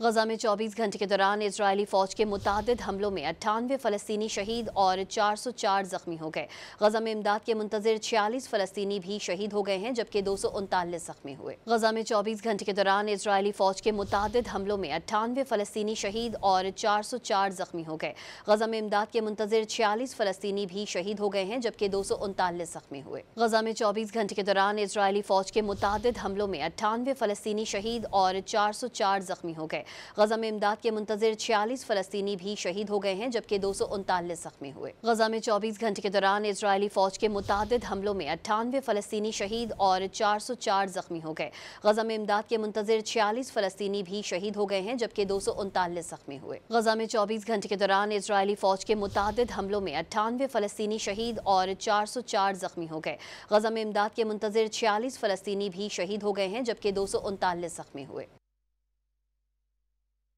गजा में 24 घंटे के दौरान इजरायली फौज के मुतादिद हमलों में 98 फ़लस्तीनी शहीद और 404 जख्मी हो गए। गजा में इमदाद के मुंतजिर 46 फ़लस्तीनी भी शहीद हो गए हैं, जबकि 239 जख्मी हुए। गजा में 24 घंटे के दौरान इजरायली फौज के मुतादिद हमलों में 98 फ़लस्तीनी शहीद और 404 जख्मी हो गए। गजा में इमदाद के मुंतजिर 46 फ़लस्तीनी भी शहीद हो गए हैं, जबकि 239 जख्मी हुए। गजा में 24 घंटे के दौरान इजरायली फौज के मुतादिद हमलों में 98 फ़लस्तीनी शहीद और 404 जख्मी हो गए। गजा में इमदाद के मुंतजिर 46 फ़लस्तीनी भी शहीद हो गए हैं, जबकि 239 जख्मी हुए। गजा में 24 घंटे के दौरान इजरायली फौज के मुतादिद हमलों में 98 फ़लस्तीनी शहीद और 404 जख्मी हो गए। गजा में इमदाद के मुंतजिर 46 फ़लस्तीनी भी शहीद हो गए हैं, जबकि 239 जख्मी हुए। गजा में 24 घंटे के दौरान इजरायली फौज के मुतादिद हमलों में 98 फ़लस्तीनी शहीद और 404 जख्मी हो गए। गजा में इमदाद के मुंतजिर 46 फ़लस्तीनी भी शहीद हो गए हैं, जबकि 239 जख्मी हुए।